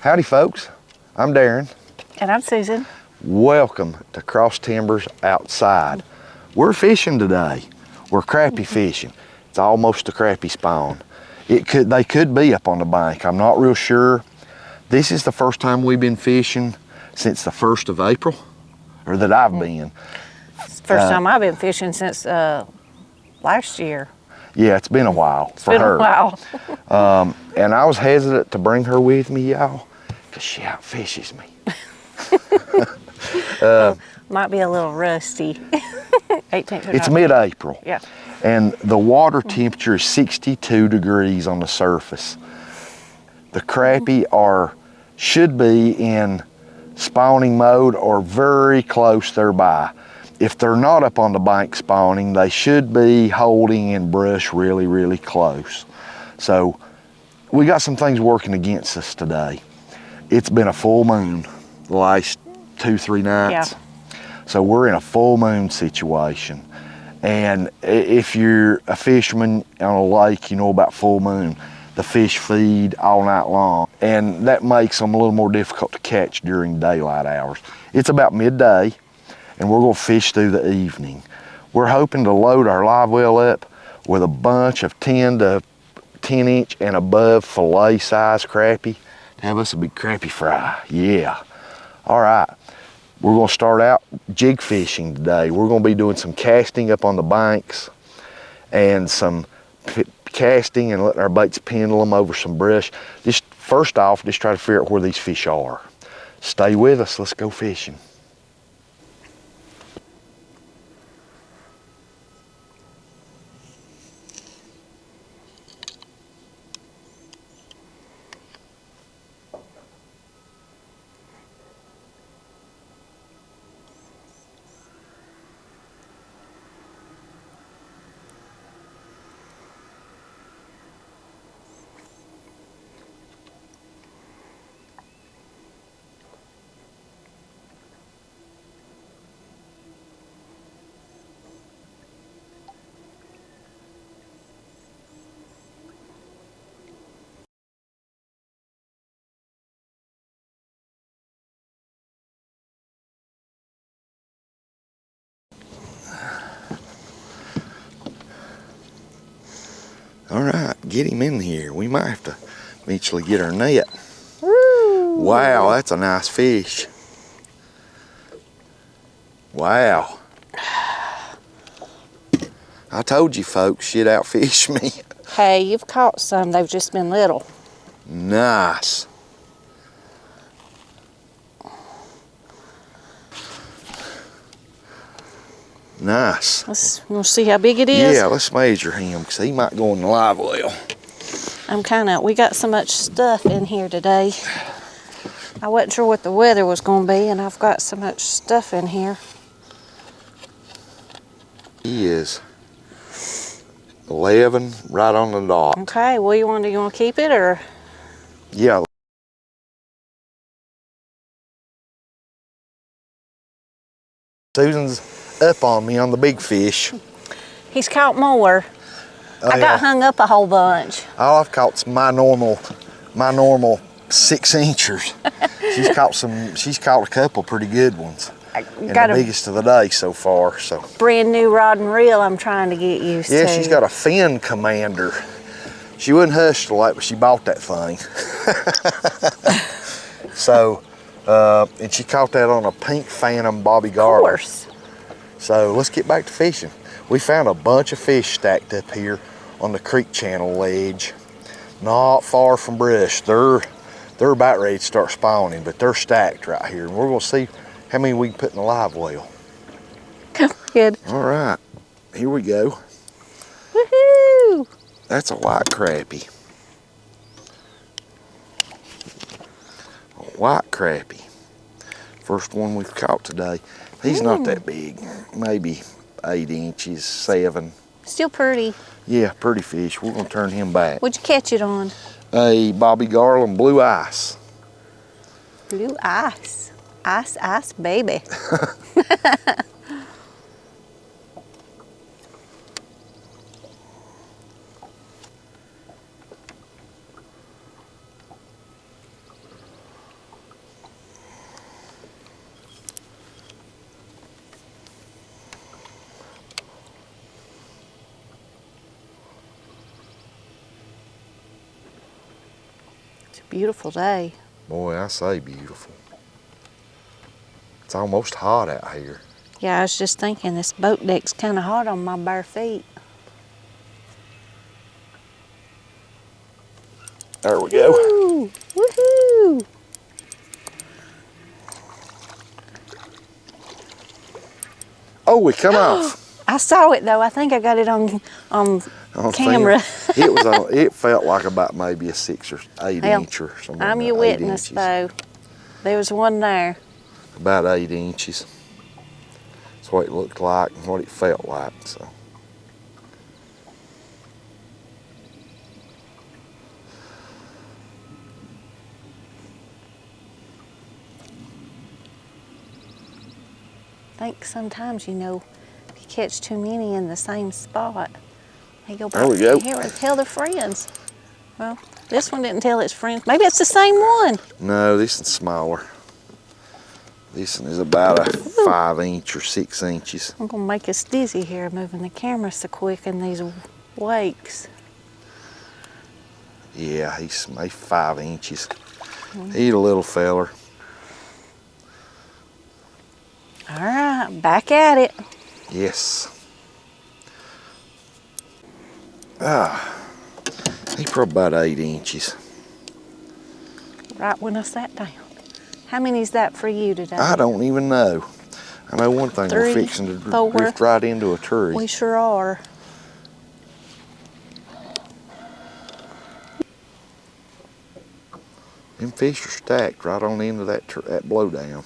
Howdy folks, I'm Darren. And I'm Susan. Welcome to Cross Timbers Outside. We're fishing today. We're crappie fishing. It's almost a crappie spawn. They could be up on the bank. I'm not real sure. This is the first time we've been fishing since the 1st of April, or that I've been. It's the first time I've been fishing since last year. Yeah, it's been a while It's for been her. a while. And I was hesitant to bring her with me, y'all, because she outfishes me. Might be a little rusty. 18th It's mid-April. Yeah. And the water temperature is 62 degrees on the surface. The crappie should be in spawning mode or very close thereby. If they're not up on the bank spawning, they should be holding in brush really, really close. So we got some things working against us today. It's been a full moon the last 2-3 nights. Yeah. So we're in a full moon situation. And if you're a fisherman on a lake, you know about full moon. The fish feed all night long, and that makes them a little more difficult to catch during daylight hours. It's about midday, and we're gonna fish through the evening. We're hoping to load our live well up with a bunch of 10 to 10 inch and above fillet size crappie to have us a big crappie fry, yeah. All right, we're gonna start out jig fishing today. We're gonna be doing some casting up on the banks and some casting and letting our baits pendule them over some brush. Just first off, just try to figure out where these fish are. Stay with us, let's go fishing. All right, get him in here. We might have to eventually get our net. Woo. Wow, that's a nice fish. Wow. I told you folks, she'd outfish me. Hey, you've caught some. They've just been little. Nice. Nice. We'll see how big it is. Yeah, let's measure him because he might go in the live well. We got so much stuff in here today. I wasn't sure what the weather was going to be, and I've got so much stuff in here. He is 11 right on the dot. Okay, well, you want to keep it, or? Yeah. Susan's up on me on the big fish. He's caught more. Oh, I got hung up a whole bunch. All I've caught's my normal 6 inchers. She's caught a couple pretty good ones. And Got the biggest of the day so far. So brand new rod and reel I'm trying to get used to. yeah, she's got a Fin Commander. She wouldn't hush till but she bought that thing. So, and she caught that on a pink Phantom Bobby Garland. Of course. So let's get back to fishing. We found a bunch of fish stacked up here on the creek channel ledge, not far from brush. They're about ready to start spawning, but they're stacked right here. And we're gonna see how many we can put in the live well. Good. All right, here we go. Woohoo! That's a white crappie. A white crappie. First one we've caught today. He's not that big, maybe 8 inches, 7. Still pretty. Yeah, pretty fish. We're gonna turn him back. What'd you catch it on? A Bobby Garland blue ice. Blue ice. Ice, ice, baby. Beautiful day. Boy, I say beautiful. It's almost hot out here. Yeah, I was just thinking this boat deck's kind of hot on my bare feet. There we go. Woo! Woohoo! Oh, we come off. I saw it though. I think I got it on camera. It was on. It felt like about maybe a 6 or 8 Well, inch or something. I'm your witness though. There was one there. About 8 inches. That's what it looked like and what it felt like. So. I think sometimes, you know, if you catch too many in the same spot, they go back There we go. here and tell their friends. Well, this one didn't tell its friends. Maybe it's the same one. No, this one's smaller. This one is about a 5 inch or 6 inches. I'm gonna make us dizzy here moving the camera so quick in these wakes. Yeah, he's maybe 5 inches. He's a little feller. All right, back at it. Yes. He's probably about 8 inches. Right when I sat down. How many is that for you today? I don't even know. I know one thing, 3, we're fixing to 4. drift right into a tree. We sure are. Them fish are stacked right on the end of that blowdown.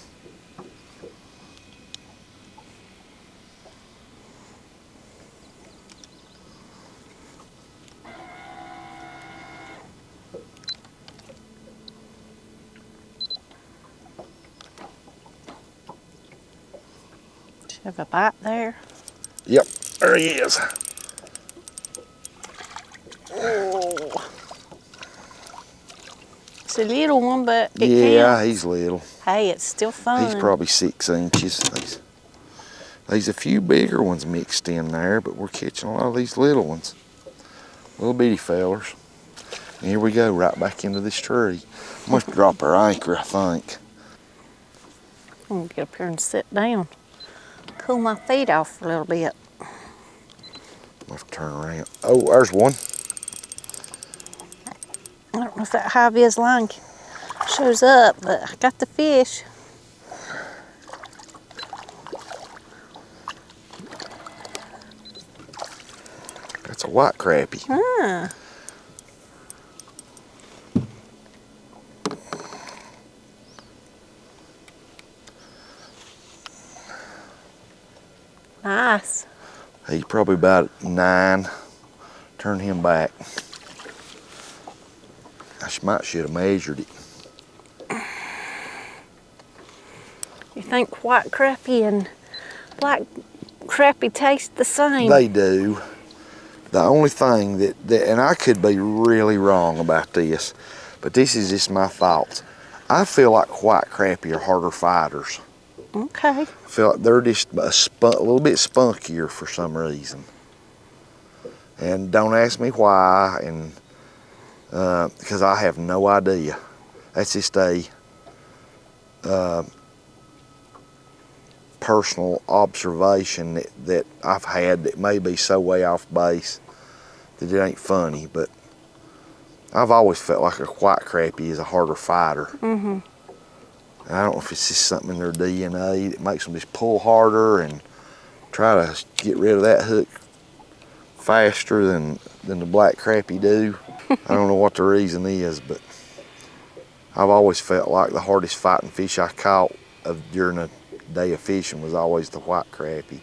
Have a bite there. Yep, there he is. Oh. It's a little one, but it Yeah, counts. he's little. Hey, it's still fun. He's probably 6 inches. There's a few bigger ones mixed in there, but we're catching a lot of these little ones. Little bitty fellers. And here we go, right back into this tree. Must drop our anchor, I think. I'm gonna get up here and sit down. Cool my feet off a little bit. I'll have to turn around. Oh, there's one. I don't know if that high-vis line shows up, but I got the fish. That's a white crappie. Ah. Nice. He's probably about 9. Turn him back. Should have measured it. You think white crappie and black crappie taste the same? They do. The only thing that, and I could be really wrong about this, but this is just my thoughts. I feel like white crappie are harder fighters. Okay. I feel like they're just a little bit spunkier for some reason. And don't ask me why, and because I have no idea. That's just a personal observation that I've had that may be so way off base that it ain't funny, but I've always felt like a white crappie is a harder fighter. Mm-hmm. And I don't know if it's just something in their DNA that makes them just pull harder and try to get rid of that hook faster than the black crappie do. I don't know what the reason is, but I've always felt like the hardest fighting fish I caught during a day of fishing was always the white crappie.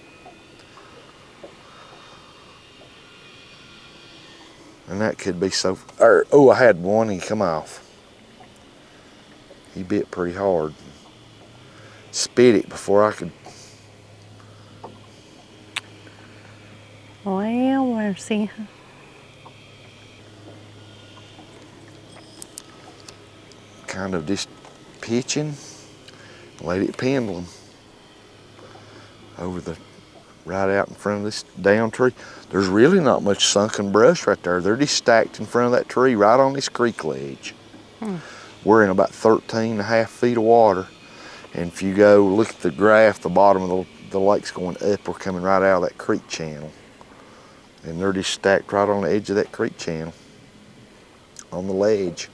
And that could be so. Oh, I had one and he come off. He bit pretty hard. Spit it before I could. Well, mercy. Kind of just pitching, let it pendulum over right out in front of this down tree. There's really not much sunken brush right there. They're just stacked in front of that tree right on this creek ledge. We're in about 13 and a half feet of water. And if you go look at the graph, the bottom of the lake's going up. We're coming right out of that creek channel. And they're just stacked right on the edge of that creek channel, on the ledge.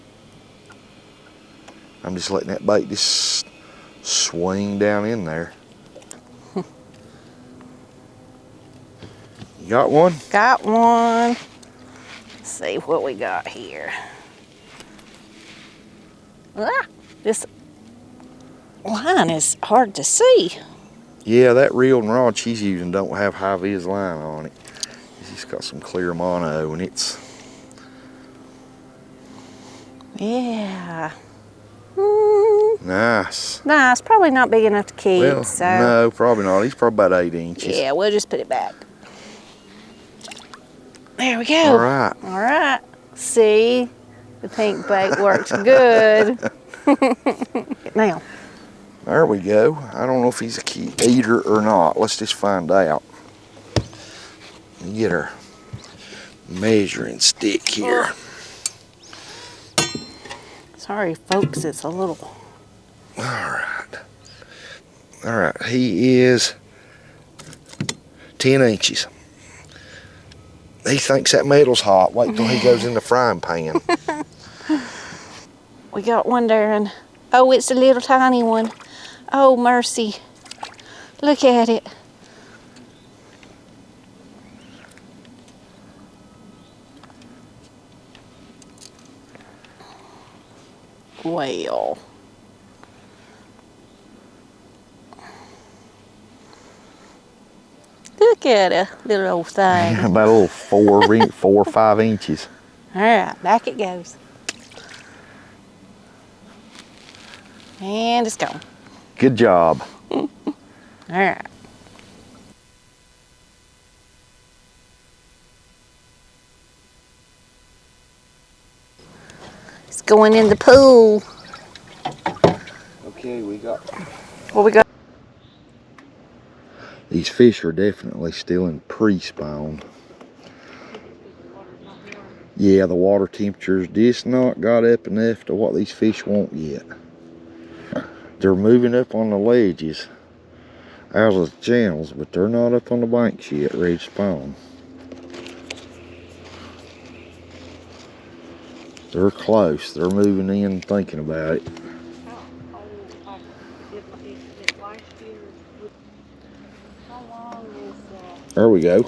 I'm just letting that bait just swing down in there. You got one? Got one. Let's see what we got here. Ah, this line is hard to see. Yeah, that reel and rod she's using don't have high vis line on it. It's got some clear mono and it's... Yeah. Nice. Nice. Probably not big enough to keep. Well, so. no, probably not. He's probably about 8 inches. Yeah, we'll just put it back. There we go. All right. All right. See, the pink bait works good. Now. There we go. I don't know if he's a key eater or not. Let's just find out. Let me get our measuring stick here. Sorry, folks, it's a little... All right. All right, he is 10 inches. He thinks that metal's hot. Wait till he goes in the frying pan. We got one there, and oh, it's a little tiny one. Oh, mercy. Look at it. Well. Look at a little old thing. About a little 4 or 5 inches. All right, back it goes. And it's gone. Good job. All right. It's going in the pool. Okay, we got... What we got? These fish are definitely still in pre-spawn. Yeah, the water temperature's just not got up enough to what these fish want yet. They're moving up on the ledges out of the channels, but they're not up on the banks yet, ready to spawn. They're close. They're moving in thinking about it. There we go.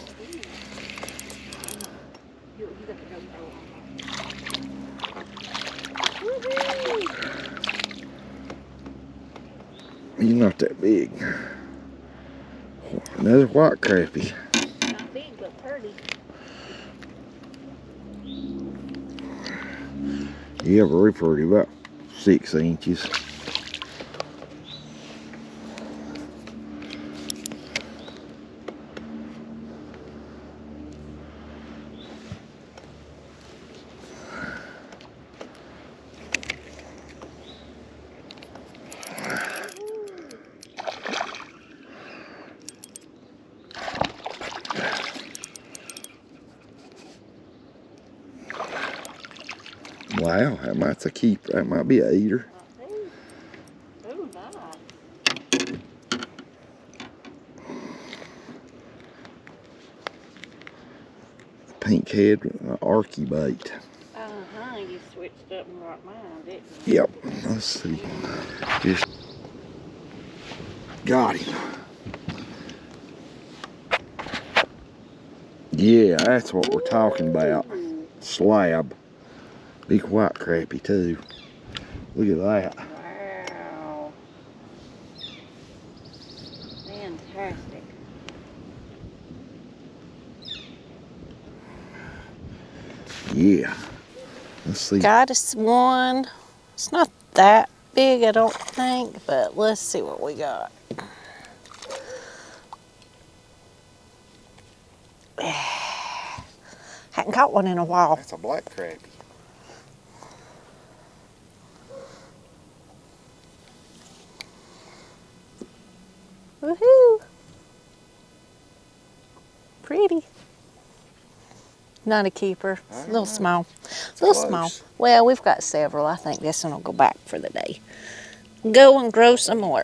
He's not that big. Another white crappie. Not big, but pretty. Yeah, very pretty, about 6 inches. Wow, that might a keeper. That might be an eater. Oh, nice. Pink head arky bait. You switched up and brought mine, didn't you? Yep. Let's see. Just got him. Yeah, that's what we're talking about. Slab. Big white crappie too. Look at that. Wow. Fantastic. Yeah. Let's see. Got us one. It's not that big, I don't think, but let's see what we got. Hadn't caught one in a while. That's a black crappie. Woohoo! Pretty. Not a keeper. It's a little small. It's a little small. Well, we've got several. I think this one will go back for the day. Go and grow some more.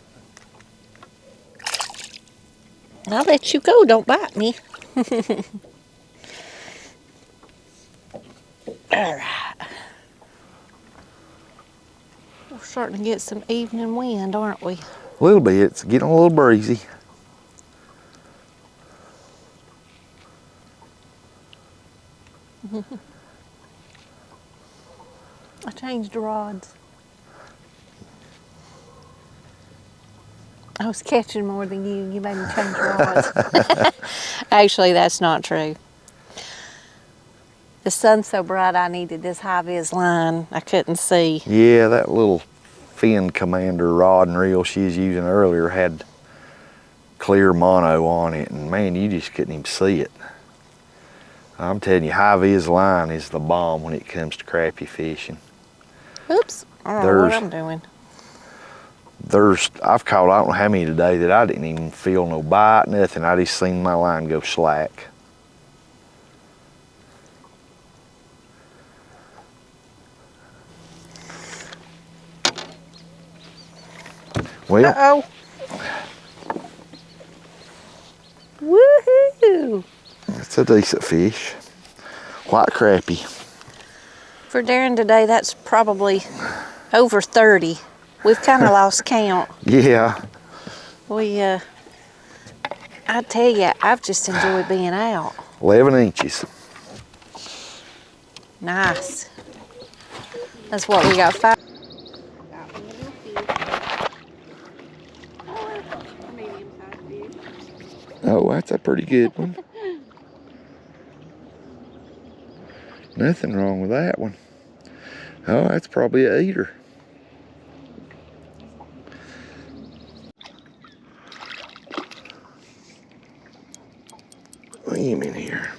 I'll let you go. Don't bite me. All right. We're starting to get some evening wind, aren't we? A little bit. It's getting a little breezy. I changed the rods. I was catching more than you. You made me change rods. Actually, that's not true. The sun's so bright I needed this high-vis line. I couldn't see. Yeah, that little Fin Commander rod and reel she was using earlier had clear mono on it, and man, you just couldn't even see it. I'm telling you, high-vis line is the bomb when it comes to crappie fishing. Oops, I don't know what I'm doing. I've caught I don't know how many today that I didn't even feel no bite, nothing. I just seen my line go slack. Well, uh-oh. Woohoo! It's a decent fish. White crappie. For Darren today, that's probably over 30. We've kind of lost count. Yeah. I tell you, I've just enjoyed being out. 11 inches. Nice. That's what we got. 5. Oh, that's a pretty good one. Nothing wrong with that one. Oh, that's probably a eater. Let him in here.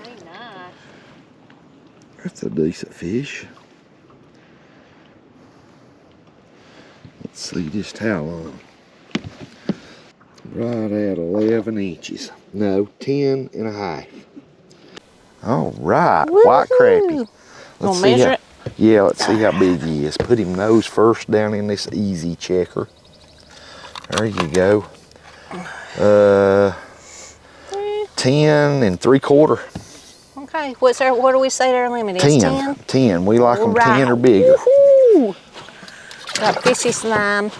Hey, nice. That's a decent fish. Let's see just how long. Right at 11 inches. No, 10 and a half. All right, white crappie. Let's measure it? Yeah, let's see how big he is. Put him nose first down in this easy checker. There you go. 10 and 3/4. Okay, what do we say their limit is? 10. 10. We like them Right. 10 or bigger. Woohoo! Got fishy slime.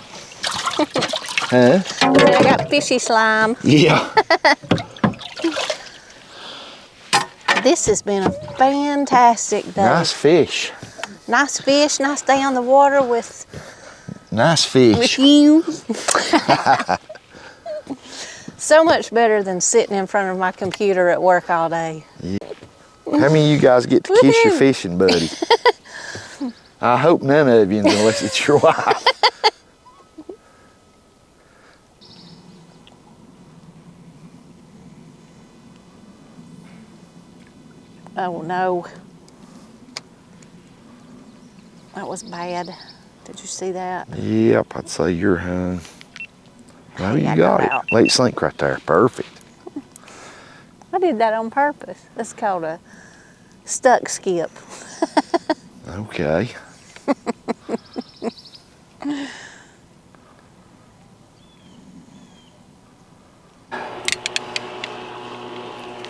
Huh? I got fishy slime. Yeah. This has been a fantastic day. Nice fish. Nice fish, nice day on the water with Nice fish. you. So much better than sitting in front of my computer at work all day. Yeah. How many of you guys get to kiss your fishing buddy? I hope none of you, unless it's your wife. Oh no. That was bad. Did you see that? Yep, I'd say you're hung. No, Hey, you I got got it. out. Let it sink right there. Perfect. I did that on purpose. That's called a stuck skip. Okay.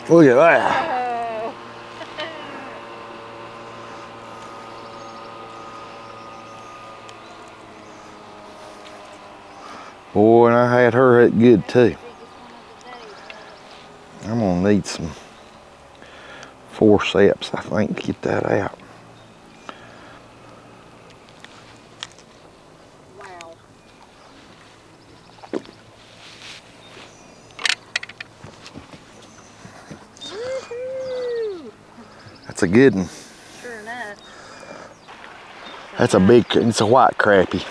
Look at that. Boy, and I had her hit good too. I'm gonna need some forceps, I think, to get that out. Wow. Woohoo! That's a good one. Sure enough. That's a big, it's a white crappie.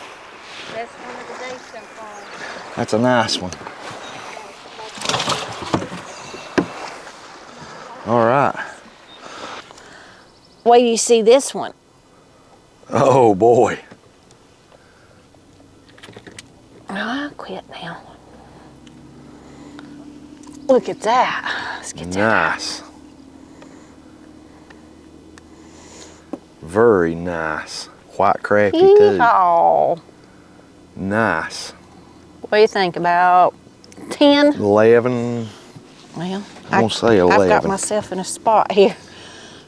Best one of the day so far. That's a nice one. All right. Wait till you see this one. Oh boy. I'll quit now. Look at that. Let's get that. Nice. Very nice. White crappie too. Yeehaw. Nice. What do you think, about 10? 11. Well, I'm gonna say 11. I've got myself in a spot here.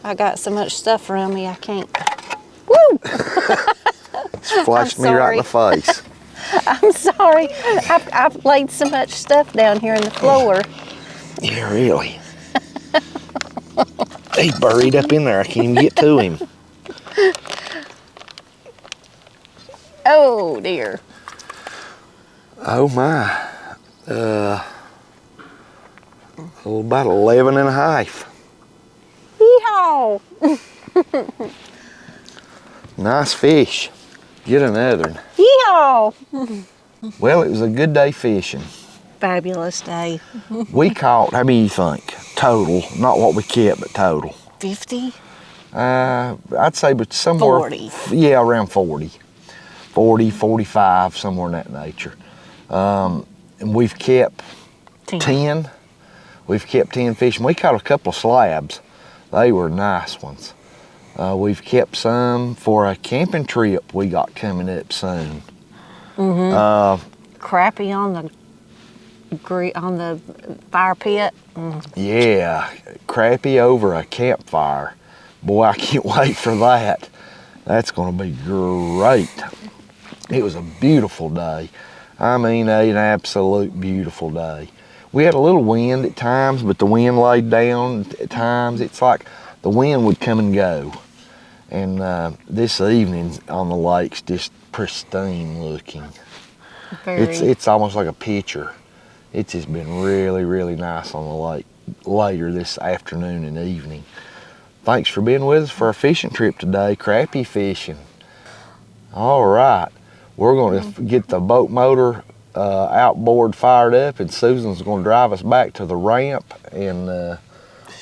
I got so much stuff around me I can't. Woo! It's flashed me right in the face. I'm sorry. I've laid so much stuff down here in the floor. Yeah, really. He's buried up in there. I can't even get to him. Oh dear. Oh my. About 11 and a half. Yeehaw! Nice fish. Get another one. Yeehaw! Well, it was a good day fishing. Fabulous day. We caught, how many you think? Total, not what we kept, but total. 50? I'd say but somewhere. 40. Yeah, around 40. 40, 45, somewhere in that nature. And we've kept 10. We've kept 10 fish, and we caught a couple of slabs. They were nice ones. We've kept some for a camping trip we got coming up soon. Crappie on the fire pit. Yeah, crappie over a campfire. Boy, I can't wait for that. That's gonna be great. It was a beautiful day. I mean, an absolute beautiful day. We had a little wind at times, but the wind laid down at times. It's like the wind would come and go. And this evening on the lake's just pristine looking. It's almost like a picture. It's just been really, really nice on the lake later this afternoon and evening. Thanks for being with us for our fishing trip today, crappie fishing. All right, we're going to get the boat motor outboard fired up, and Susan's going to drive us back to the ramp, and we're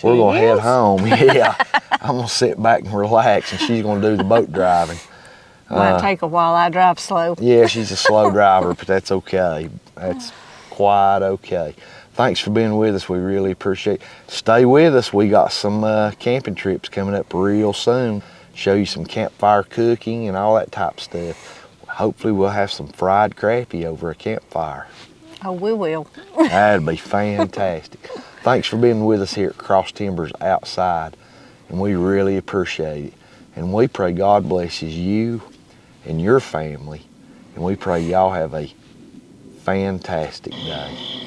going to head home. Yeah, I'm going to sit back and relax, and she's going to do the boat driving. Might take a while. I drive slow. Yeah, she's a slow driver, but that's okay. That's quite okay. Thanks for being with us. We really appreciate it. Stay with us. We got some camping trips coming up real soon. Show you some campfire cooking and all that type of stuff. Hopefully we'll have some fried crappie over a campfire. Oh, we will. That'd be fantastic. Thanks for being with us here at Cross Timbers Outside, and we really appreciate it. And we pray God blesses you and your family, and we pray y'all have a fantastic day.